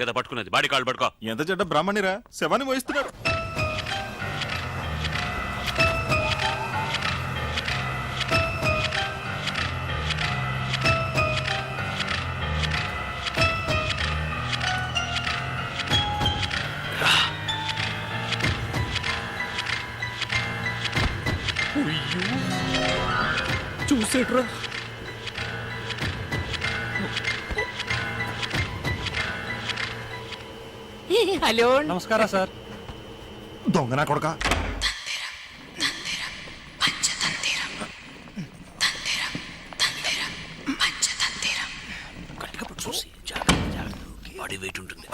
కదా పట్టుకున్నది. బాడీ కాళ్ళు పట్టుకో. ఎంత చెడ్డ బ్రాహ్మణిరా, శవాన్ని మోయిస్తున్నాడు. చూసేట్రా. హలో నమస్కారం సార్. దొంగనా కొడక. చూసి బాడీ వెయిట్ ఉంటుంది.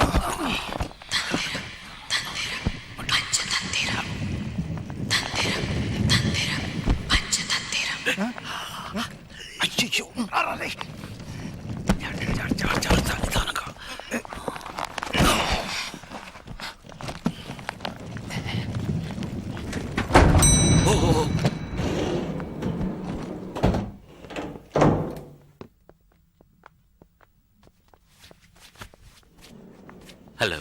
అయ్యో హలో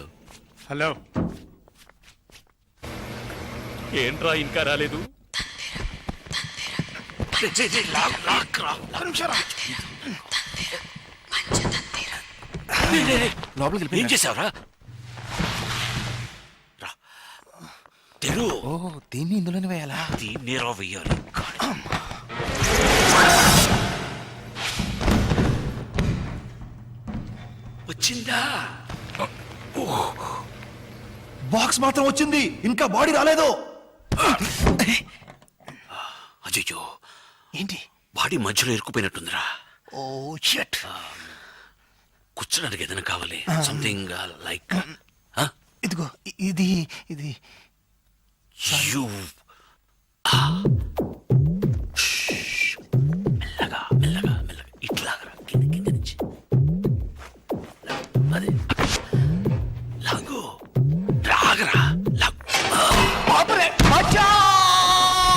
హలో. ఏంట్రా ఇంకా రాలేదు? లోపలికి ఏం చేసావురా? తెరు. ఓ, దీన్ని ఇందులోనే వేయాలా? దీన్ని రా వెయ్యాలి. వచ్చిందా? బాక్స్ మాత్రం వచ్చింది, ఇంకా బాడీ రాలేదు. అయ్యో, ఏంటి? బాడీ మధ్యలో ఇరుక్కుపోయినట్టుందిరా. ఓ షట్. కూర్చోడానికి ఏదైనా కావాలి. సంథింగ్ లైక్ ఇదిగో ఇది ఇది యూ. మెల్లగా మెల్లగా మెల్లగా ఇట్లాగా కింద కింద నుంచి అదే లాగు. రాగరా లాగు.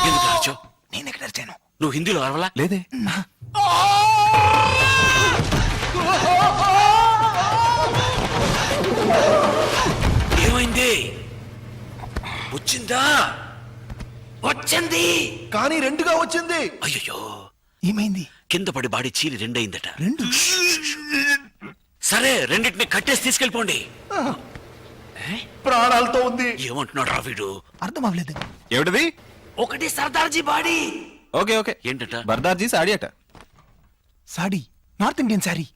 ఎందుకు అరచావు? నేను ఎక్కడ అరిచాను? నువ్వు హిందీలో అరవలా? లేదే. ఏమైంది? వచ్చిందా? వచ్చింది కానీ రెండుగా వచ్చింది. అయ్యో, ఏమైంది? కింద పడి బాడీ చీలి రెండయిందట. రెండు? సరే, రెండింటిని కట్టేసి తీసుకెళ్ళిపోండి. ప్రాణాలతో ఉంది. ఏమంటున్నాడు రా వీడు? అర్థం అవ్వలేదు. ఏమిటది? ఒకటి సర్దార్జీ బాడీ. Okay okay. ఏంటట? బర్దార్జీ సాడీ అట. సాడీ? North Indian sorry.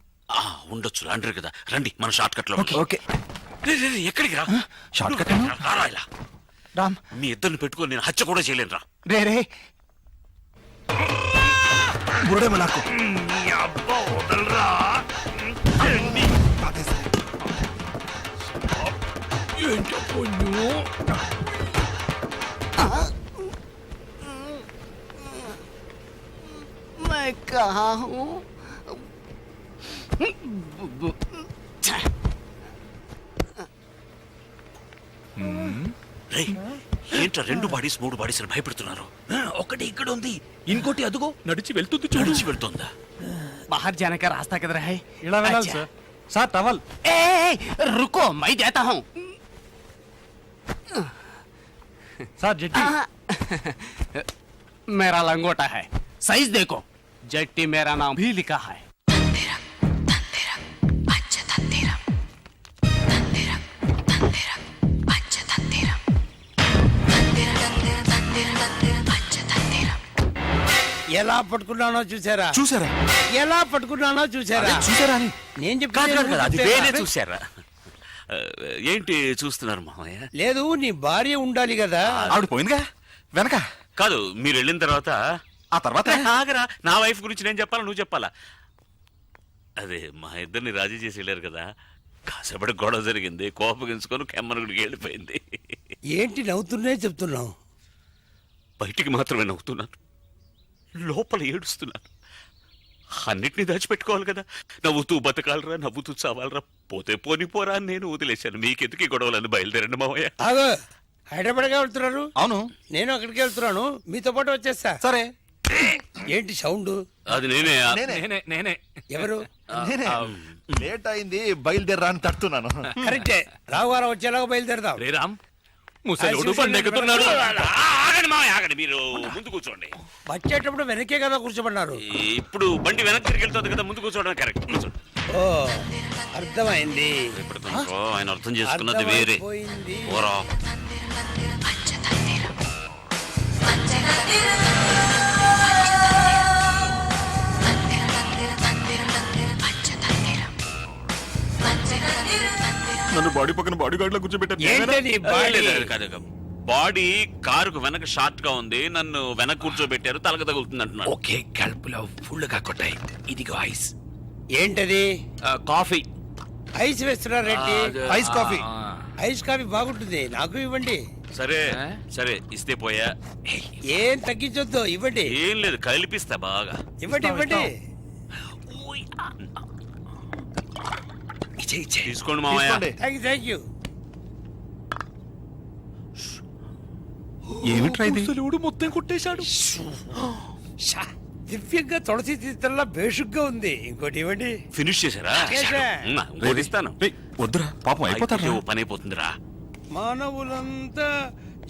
ఉండొచ్చు, అంటారు కదా. రండి, మన షార్ట్ కట్ లో. ఓకే. ఎక్కడికి రా? షార్ట్ కట్ రారా ఇలా. రామ్, మీ ఇద్దరిని పెట్టుకొని నేను హత్య కూడా చేయలేను రా. రే రే బురడేమో నాకు. मैं कहाँ हूँ? రే, ఏంట్రా రెండు బాడీస్ మూడు బాడీస్ అని భయపెడుతున్నారు? ఒకటి ఇక్కడ ఉంది, ఇంకోటి అదుగో నడిచి వెళ్తుంది. నడిచి వెళ్తుందా? बाहर जाने का रास्ता किधर है? ఇలా వెళ్ళాలి अच्छा। సార్. Sir towel. ए, रुको, मैं देता हूँ। Sir judge. मेरा लंगोटा है, साइज देखो। जट्टी मेरा नाम भी लिखा है। ఎలా పట్టుకున్నానో చూసారా? చూసారా? ఎలా పట్టుకున్నానో చూసారా? చూసారా అని నేను కాదు కాదు కాదు, అది వేరే చెప్తాను. చూసారా? ఏంటి చూస్తున్నారు మామయ్య? లేదు, నీ భార్య ఉండాలి కదా. ఆవిడ పోయిందిగా వెనక. కాదు, మీరు వెళ్ళిన తర్వాత ఆ తర్వాత ఆగరా, నా వైఫ్ గురించి నేను చెప్పాలా నువ్వు చెప్పాలా? అదే మా ఇద్దరిని రాజీ చేసి వెళ్ళారు కదా, కాసేపటి గొడవ జరిగింది, కోపగించుకొని కెమ్మనుడికి వెళ్ళిపోయింది. ఏంటి నవ్వుతున్నే చెప్తున్నావు? బయటికి మాత్రమే నవ్వుతున్నాను, లోపల ఏడుస్తున్నాను. అన్నిటినీ దాచిపెట్టుకోవాలి కదా. నవ్వుతూ బతకాలరా, నవ్వుతూ చావాలరా, పోతే పోని పోరా అని నేను వదిలేశాను. మీకెందుకు ఈ గొడవలని? బయలుదేరండి మావయ్య. హైదరాబాద్గా వెళ్తున్నారు? అవును, నేను అక్కడికి వెళ్తున్నాను, మీతో పాటు వచ్చేస్తా. సరే. ఏంటి సౌండ్? అది నేనే. నేనే. ఎవరు? నేనే. లేట్ అయింది బయలుదేరా అని తడుతున్నాను. కరెక్టే రావుగారం వచ్చేలాగా బయలుదేరదాం. రే రామ్ ముసలోడు బండెక్కుతున్నాడు. ఆగండి మావయ్య ఆగండి, మీరు ముందు కూర్చోండి. వచ్చేటప్పుడు వెనకే కదా కూర్చోబడినారు. ఇప్పుడు బండి వెనక్కి తిరిగి వెళ్తుంది కదా, ముందు కూర్చోవడం కరెక్ట్. కూర్చోండి. ఓ అర్థమైంది. ఇప్పుడు ఆయన అర్థం చేసుకున్నది వేరే. అర్థమైపోయింది. ఓరా నన్ను బాడీ పక్కన బాడీ గార్డ్ లో కూర్చోబెట్టారు. ఏంటది బాడీ? కాదు బాడీ కారుకు వెనక షార్ట్ గా ఉంది, నన్ను వెనక కూర్చోబెట్టారు, తలక తగులుతుంది అంటున్నాడు. ఓకే కడుపులో ఫుల్ గా కొట్టాయి. ఇదిగో ఐస్. ఏంటది? కాఫీ. ఐస్ వేస్తున్నారు Reddy. Ice coffee. Ice coffee బాగుంటుంది, నాకు ఇవ్వండి. సరే సరే ఇస్తే పోయా. ఏం తగ్గించొద్దు, ఇవ్వండి. ఏం లేదు కలిపిస్తా బాగా. ఇవ్వండి ఇవ్వండి. తీసుకోండి మామయ్య. తీసుకోండి. Thank you. ఏమిట్రా ఇది? ముసలోడు మొత్తం కొట్టేశాడు. దివ్యంగా తులసి తీర్థంలా బేషుగ్గా ఉంది. ఇంకోటి ఇవ్వండి. ఫినిష్ చేశారా? చేశా. ఇంకోటి ఇస్తాను. రేయ్, వద్దురా పాపం అయిపోతారు. అయితే ఓ పని అయిపోతుందిరా. మానవులంతా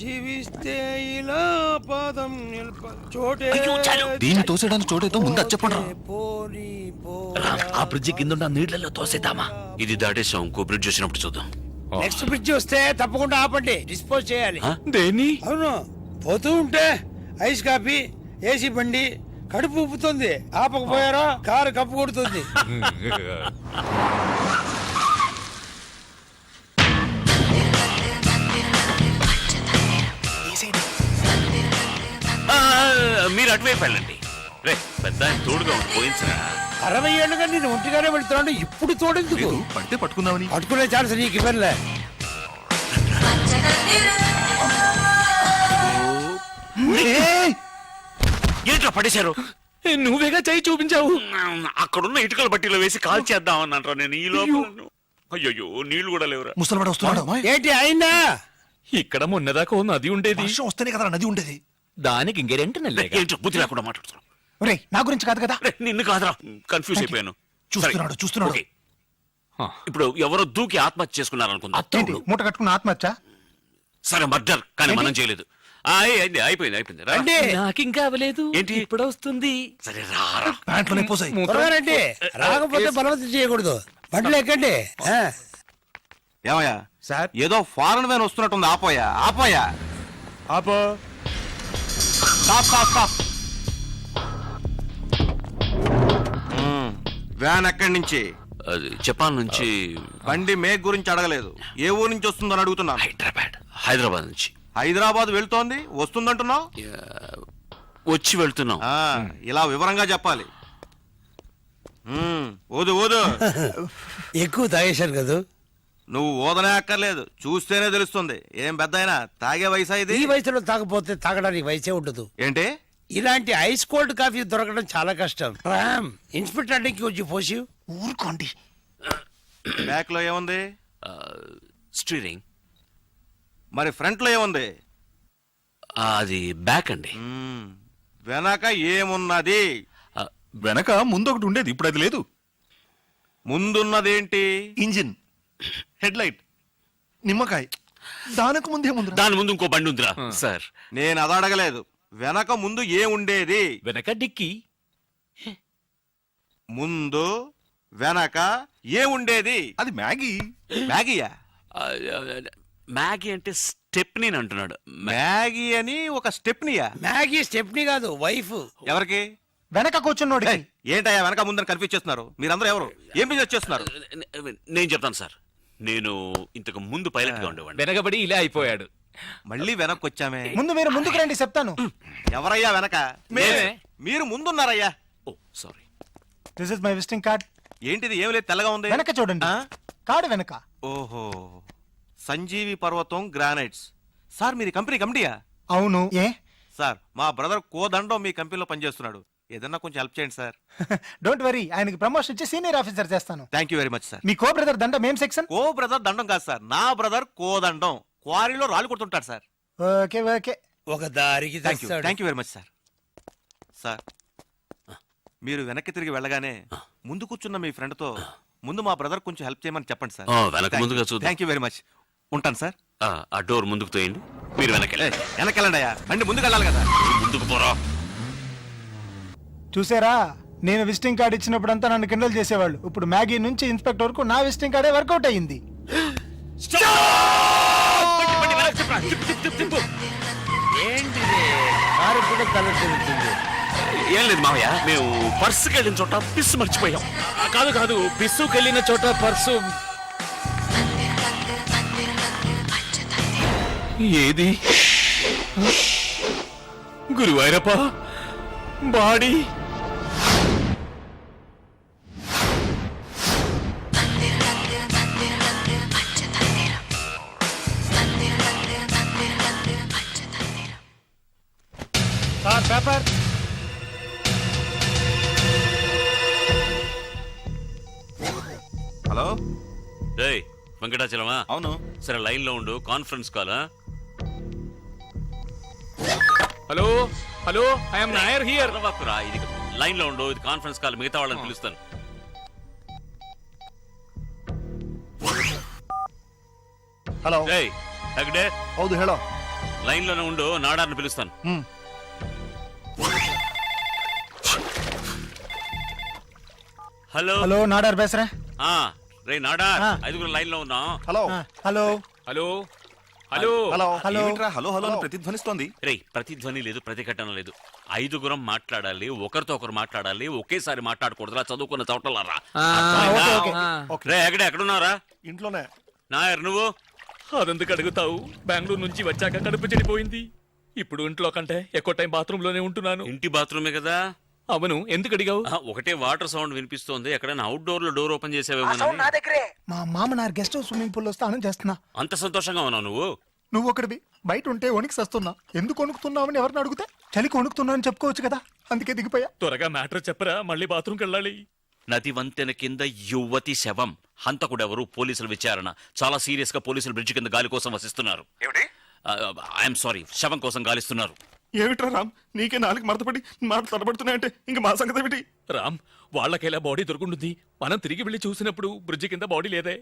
జీవిస్తే ఇలా పాదం చోటే దీన్ని తోసేయడానికి చోటేతో ముందు అది చెప్పండి రా. పోని ఆ బ్రిడ్జి కింద ఉన్న నీళ్లలో తోసేద్దామా? ఇది దాటేసాం, ఇంకో బ్రిడ్జ్ వచ్చినప్పుడు చూద్దాం. నెక్స్ట్ బ్రిడ్జ్ వస్తే తప్పకుండా ఆపండి, డిస్పోజ్ చేయాలి. ఆ? దేని అవును, పోతూ ఉంటే ఐస్ కాఫీ, ఏసీ బండి కడుపు ఉప్పుతుంది. ఆపకపోయారో కారు కప్పు కొడుతుంది. ఆ, మీరు అటువైపు వెళ్ళండి. రే పెద్ద ఆయన తోడుగా ఉండి పోయించరా. 60 ఏళ్ళుగా నేను ఒంటిగానే వెళ్తున్నాను, ఇప్పుడు తోడెందుకు? పడితే పట్టుకుందామని. పట్టుకునే ఛాన్స్ నీకు ఇవ్వలే. ఏయ్! ఏంట్రా పడేశారు? నువ్వేగా చేయి చూపించావు. అక్కడున్న ఇటుకల బట్టీలో వేసి కాల్ చేద్దాం అన్నారా నేను ఈ లోపల. అయ్యో నీళ్లు కూడా లేవురా. ముసలివాడు వస్తున్నాడు. ఏంటి అయిందా? ఇక్కడ మొన్నదాకా ఓ నది ఉండేది, వర్షం వస్తేనే కదా నది ఉండేది. దానికి ఇంకెరెంట్ నెల్లేగా. ఏంటో బుద్ధి లేకుండా మాట్లాడుతున్నావు. ఒరే నా గురించి కాదు కదా. రే, నిన్ను కాదురా, కన్ఫ్యూజ్ అయిపోయాను. చూస్తున్నాడు, సరే, చూస్తున్నాడు. ఓకే. ఇప్పుడు ఎవరో దూకి ఆత్మహత్య చేసుకున్నారు అనుకుందా? ఏంటి మూట కట్టుకున్న ఆత్మహత్య? సరే మర్డర్, కానీ మనం చేయలేదు. అయిపోయింది రా. రండి నాకింకా అవ్వలేదు. ఏంటి? ఇప్పుడు వస్తుంది. సరే రారా. ప్యాంట్లోనే పోసాయి. త్వరగా రండి, రాకపోతే బలవంతం చేయకూడదు. బండ్లు ఎక్కండి. ఏమయ్యా సార్ ఏదో ఫారెన్ వ్యాన్ వస్తున్నట్టుంది. ఆపోయా ఆపోయా ఆపో. Stop stop stop. వ్యాన్ ఎక్కడి నుంచి? అది జపాన్ నుంచి. బండి మేక్ గురించి అడగలేదు, ఏ ఊరు నుంచి వస్తుందని అడుగుతున్నాను. హైదరాబాద్ నుంచి. హైదరాబాద్ వెళ్తోంది, వస్తుందంటున్నావు. వచ్చి వెళ్తున్నాం. ఇలా వివరంగా చెప్పాలి. ఓదు ఓదు. ఎక్కువ తాగేశారు కదా. నువ్వు ఓదనే అక్కర్లేదు, చూస్తేనే తెలుస్తుంది. ఏం పెద్దయినా తాగే వయసా ఇది? ఈ వయసులో తాగపోతే తాగడానికి వయసే ఉండదు. ఏంటి? ఇలాంటి ఐస్ కోల్డ్ కాఫీ దొరకడం చాలా కష్టం. రామ్, ఇన్స్పెక్టర్ కి వచ్చి పోసి. ఊరుకోండి. బ్యాక్ లో ఏముంది? స్టీరింగ్. మరి ఫ్రంట్ లో ఏముంది? అది బ్యాక్ అండి. వెనక ఏమున్నది? వెనక ముందు ఒకటి ఉండేది, ఇప్పుడు అది లేదు. ముందున్నదేంటి? ఇంజిన్, హెడ్ లైట్, నిమ్మకాయ. దానికి ముందే ముందు దాని ముందు ఇంకో బండి ఉందిరా సార్. నేను అది అడగలేదు. వెనక ముందు ఏముండేది? వెనక డిక్కి. ముందు వెనక ఏముండేది? అది మ్యాగీ. మ్యాగీయా? మ్యాగీ అంటే స్టెప్నీ అంటున్నాడు. మ్యాగీ అని ఒక స్టెప్నియా? మ్యాగీ స్టెప్నీ కాదు, వైఫ్. ఎవరికి? వెనక కూర్చున్నోడి. ఏయ్, ఏంటయ్యా వెనక ముందని కన్ఫ్యూజ్ చేస్తున్నారు? మీరందరూ ఎవరు? ఏం బిజినెస్ చేస్తున్నారు? నేను చెప్తాను సార్. నేను ఇంతకు ముందు పైలట్ గా ఉండేవాడిని. వెనకబడి ఇలా అయిపోయాడు. మళ్ళీ వెనక్కి వచ్చామే. ముందు మీరు ముందుకు రండి, చెప్తాను. ఎవరయ్యా వెనక? మేమే. మీరు ముందున్నారయ్యా. Oh sorry. This is my visiting card. ఏంటిది? ఏం లేదు, తెల్లగా ఉంది. వెనక చూడండి, ఆ? కార్డు వెనక. ఓహో, సంజీవి పర్వతం గ్రానైట్స్. సార్ మీరు కంపెనీ కమిటీయా? అవును. ఏ? సార్ మా బ్రదర్ కోదండం మీ కంపెనీలో పనిచేస్తున్నాడు. ఏదన్నా కొంచెం హెల్ప్ చేయండి సార్. డోంట్ వరీ, ఆయనకి ప్రమోషన్ ఇచ్చి సీనియర్ ఆఫీసర్ చేస్తాను. Thank you very much sir. Me co brother దండం ఏం సెక్షన్? కో బ్రదర్ దండం కాదు సార్, నా బ్రదర్ కోదండం క్వారీలో రాళ్ళు కొడుతుంటాడు సార్. Okay okay. ఒక దారికి thank you very much sir. Sir మీరు వెనక్కి తిరిగి వెళ్ళగానే ముందు కూర్చున్న మీ ఫ్రెండ్తో ముందు మా బ్రదర్ కొంచెం హెల్ప్ చేయమని చెప్పండి సార్. వెనక ముందుగా చూద్దాం. Thank you very much. ఉంటాను సార్. ఆ డోర్ ముందుకు తోయండి. మీరు వెనకెళ్ళండి. వెనకెళ్ళండి అయ్యా, బండి ముందుకు వెళ్ళాలి కదా. ముందుకు పోరా. చూసారా, నేను విజిటింగ్ కార్డు ఇచ్చినప్పుడంతా నన్ను కిండల్ చేసేవాళ్ళు. ఇప్పుడు మ్యాగీ నుంచి ఇన్స్పెక్టర్ వరకు నా విజిటింగ్ కార్డే వర్కౌట్ అయ్యింది. కారు కూడా కలర్ తిరుగుతుంది. ఏం లేదు మావయ్య, మేము పర్సుకి వెళ్ళిన చోట పిస్ మర్చిపోయాం. కాదు కాదు, పిస్సుకెళ్ళిన చోట పర్సు ఏది? Guruvayurappa body. Sir paper. Hello. రేయ్ వెంకటాచలమా? అవును. సరే లైన్ లో ఉండు, conference call. Hello hello, I'm Nair here. ఇది లైన్ లో ఉండు, ఇది కాన్ఫరెన్స్ కాల్. మిగతా వాళ్ళని పిలుస్తాను. హలో. రేయ్ అక్కడే ಹೌದು ಹೇಳೋ. లైన్ లోనే ఉండు, నాడార్ని పిలుస్తాను. హలో హలో నాడార్ బేసరా. రే నాడార్, ఆ. 5 లైన్ లో ఉన్నాం. Hello. Hello hello hello hello. Hello. ఏమిట్రా హలో హలో అని ప్రతిధ్వనిస్తోంది? రే ప్రతిధ్వని లేదు, ప్రతిఘటన లేదు. 5 మాట్లాడాలి, ఒకరితో ఒకరు మాట్లాడాలి, ఒకేసారి మాట్లాడకూడదురా. చదువుకున్న చోటలారా. రే ఎక్కడే, ఎక్కడున్నారా? ఇంట్లోనే. నాయర్ నువ్వు? అదెందుకు అడుగుతావు? బెంగళూరు నుంచి వచ్చాక కడుపు చెడిపోయింది. ఇప్పుడు ఇంట్లో కంటే ఎక్కువ టైం బాత్రూమ్ లోనే ఉంటున్నాను. ఇంటి బాత్రూమే కదా. అవును, ఎందుకు అడిగావు? ఒకటే వాటర్ సౌండ్ వినిపిస్తోంది. ఎక్కడైనా అవుట్ డోర్ లో డోర్ ఓపెన్ చేసావేమో. మా మామనారు గెస్ట్ హౌస్ స్విమ్మింగ్ పూల్ లో స్నానం చేస్తున్నా. అంత సంతోషంగా ఉన్నావు నువ్వు? నువ్వు ఒకటివి బయట ఉంటే వణికి సస్తున్నా. ఎందుకు వణుకుతున్నావని ఎవరిని అడిగితే చలికి వణుకుతున్నావు చెప్పుకోవచ్చు కదా, అందుకే దిగిపోయా. త్వరగా మ్యాటర్ చెప్పరా, మళ్ళీ బాత్రూమ్కి వెళ్ళాలి. నది వంతెన కింద యువతి శవం. హంతకుడెవరు? పోలీసుల విచారణ. చాలా సీరియస్ గా పోలీసులు బ్రిడ్జ్ కింద గాలి కోసం వసిస్తున్నారు. ఐఎమ్ సారీ, శవం కోసం గాలిస్తున్నారు. ఏమిట్రా రామ్, నీకే నాలుగు మడతపడి మాట తడబడుతున్నాయంటే ఇంక మా సంగతి ఏమిటి? రామ్, వాళ్ళకెలా బాడీ దొరుకుంటుంది? మనం తిరిగి వెళ్ళి చూసినప్పుడు బ్రిడ్జి కింద బాడీ లేదే.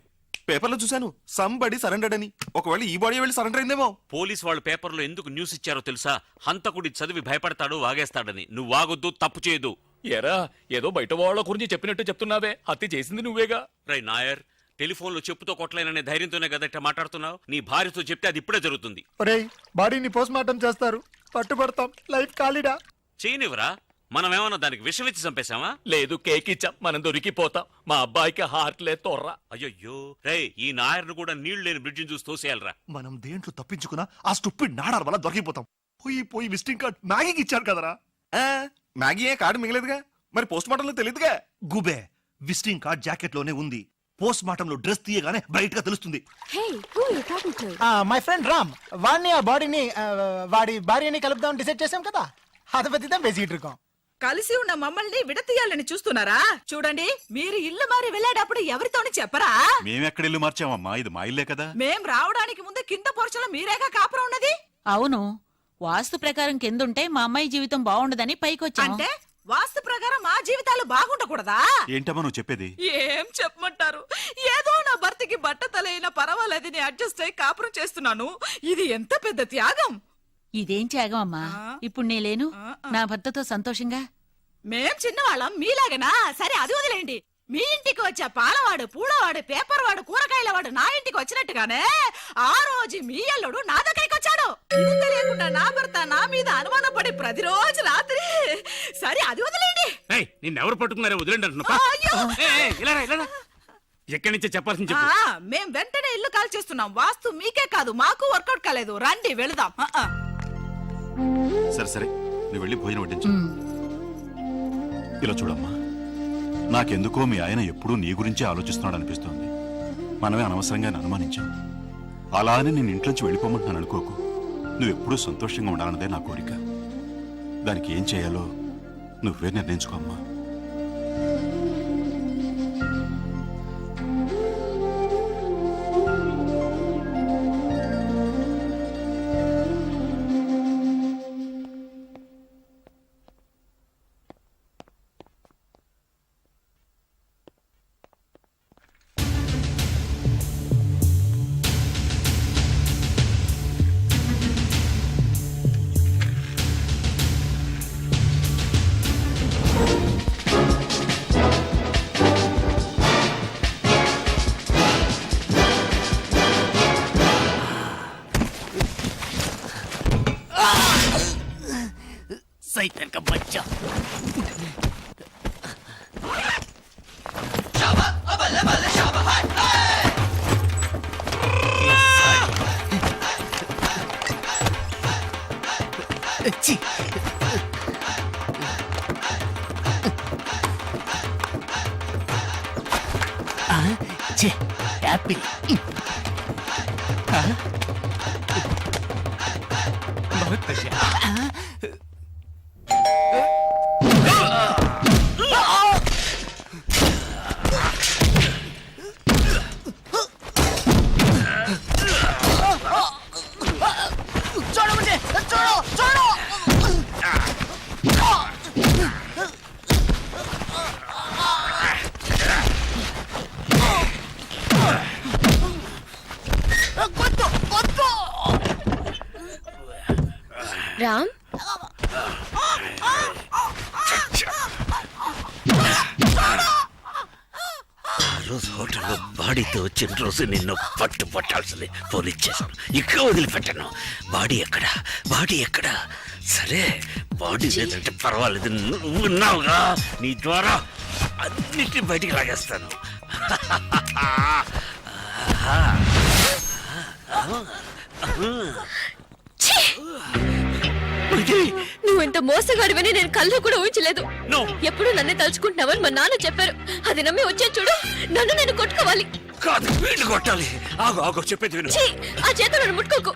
పేపర్లో చూశాను సంబడి సరెండర్డ్ అని. ఒకవేళ ఈ బాడీ వెళ్ళి సరెండర్ అయిందేమో. పోలీస్ వాళ్ళు పేపర్లో ఎందుకు న్యూస్ ఇచ్చారో తెలుసా? హంతకుడి చదివి భయపడతాడు, వాగేస్తాడని. నువ్వు వాగొద్దు, తప్పు చేయదు. ఎరా, ఏదో బయట వాళ్ళ గురించి చెప్పినట్టు చెప్తున్నావే, హత్య చేసింది నువ్వేగా. రై నాయర్, టెలిఫోన్లో చెప్పుతో కొట్టలేననే ధైర్యంతోనే కదా ఇట్లా మాట్లాడుతున్నావు. నీ భార్యతో చెప్తే అది ఇప్పుడే జరుగుతుంది. ఒరేయ్, బాడీని పోస్ట్ మార్టం చేస్తారు, పట్టుబడతాం. లైఫ్ ఖాళీడా? చేయనివరా? మనం ఏమన్నా దానికి విషం ఇచ్చి చంపేశామా? లేదు, కేక్ ఇచ్చాం, మనం దొరికిపోతాం. మా అబ్బాయికి హార్ట్ లే తోర్రా. అయ్యో రే, ఈ నాయర్ను కూడా నీళ్లు లేని బ్రిడ్జిని చూసి తోసేయాలరా. మనం దేంట్లో తప్పించుకున్నా ఆ స్టూపిడ్ నాడార్ వల్ల దొరికిపోతాం. పోయి విజిటింగ్ కార్డ్ మ్యాగీకి ఇచ్చారు కదరా. మ్యాగీ ఏ కార్డు మిగలేదుగా, మరి పోస్ట్ మార్టంలో తెలియదుగా. గుబే, విజిటింగ్ కార్డ్ జాకెట్ లోనే ఉంది. పోస్ట్ మార్టంలో డ్రెస్ తీయగానే బ్రైట్ గా తెలుస్తుంది. Hey, who are you talking to? My friend Ram, వాడిని ఆ బాడీని వాడి భార్యని కలుపుదాం డిసైడ్ చేసాం కదా, அதை பத்தி தான் பேசிட்டு இருக்கோம். కలిసి ఉన్న మమ్మల్ని విడతీయాలని చూస్తున్నారా? చూడండి, మీరు ఇల్లు మారి వెళ్ళేటప్పుడు ఎవరితోని చెప్పరా? మేమెక్కడ ఇల్లు మార్చామమ్మా, ఇది మా ఇల్లే కదా. మేం రావడానికి ముందు కింద పోర్చలో మీరేగా కాపురం ఉన్నది. అవును, వాస్తు ప్రకారం కిందుంటే మా అమ్మాయి జీవితం బాగుండదని పైకొచ్చాం. అంటే వాస్తు ప్రకారం మా జీవితాలు బాగుండకూడదా? ఏంటమ్మా నువ్వు చెప్పేది? ఏం చెప్పమంటారు? ఏదో నా భర్తకి బట్ట తలైనా పర్వాలేదని అడ్జస్ట్ అయి కాపురం చేస్తున్నాను. ఇది ఎంత పెద్ద త్యాగం. ఇదేం త్యాగం అమ్మా? ఇప్పుడు నేలేను, నా భర్తతో సంతోషంగా. మేం చిన్నవాళ్ళం మీలాగనా? సరే అది వదిలేండి. మీ ఇంటికి వచ్చే పాలవాడు, పూలవాడు, పేపర్ వాడు, కూరగాయల వాడు నా ఇంటికి వచ్చినట్టుగానే ఆ రోజు మీ అల్లుడు నా దగ్గరికి వచ్చాడు. ఇది తెలియకుండా నా భర్త నా మీద అనుమానం పడి ప్రతిరోజు రాత్రి. సరే అది వదిలేండి. నిన్నెవరు పట్టుకున్నారో వదిలేండి అంటున్నా. అయ్యో! ఎక్కడి నుంచి చెప్పాల్సింది ఆ, చెప్పు. మేం వెంటనే ఇల్లు కాల్ చేస్తున్నాం. వాస్తు మీకే కాదు మాకు వర్కౌట్ కాలేదు. రండి వెళదాం. సరే సరే, నువ్వు వెళ్ళి భోజనం వడ్డించు. ఇలా చూడమ్మా, నాకెందుకో మీ ఆయన ఎప్పుడూ నీ గురించే ఆలోచిస్తున్నాడు అనిపిస్తోంది. మనమే అనవసరంగా అనుమానించాం. అలా అని నేను ఇంట్లోంచి వెళ్ళిపోమంటున్నాను అనుకోకు. నువ్వెప్పుడూ సంతోషంగా ఉండాలన్నదే నా కోరిక. దానికి ఏం చేయాలో నువ్వే నిర్ణయించుకో అమ్మా. సైతం కా బచ్చా ఛీ! ఛే, యాపిల్ बहुत बढ़िया छोड़ो मुझे छोड़ो छोड़ो రామ్ ఆ రోజు హోటల్లో బాడీతో వచ్చిన రోజు నిన్ను పట్టాల్సింది పోలీస్ చేశాను. ఇక్కడ వదిలిపెట్టాను. బాడీ ఎక్కడ సరే బాడీ లేదంటే పర్వాలేదు, నువ్వు ఉన్నావుగా, నీ ద్వారా అన్నిటిని బయటికి లాగేస్తాను. నువ్వు ఇంత మోసగాడివని నేను కళ్ళు కూడా ఊహించలేదు. ఎప్పుడు నన్నే తలుచుకుంటున్నావని మా నాన్న చెప్పారు. అది నమ్మి వచ్చే చూడు, నన్ను నేను కొట్టుకోవాలి. కాదు, వీళ్ళు కొట్టాలి. ఆగు చెప్పేది విను. ఆ చేత నన్ను ముట్టుకోకు.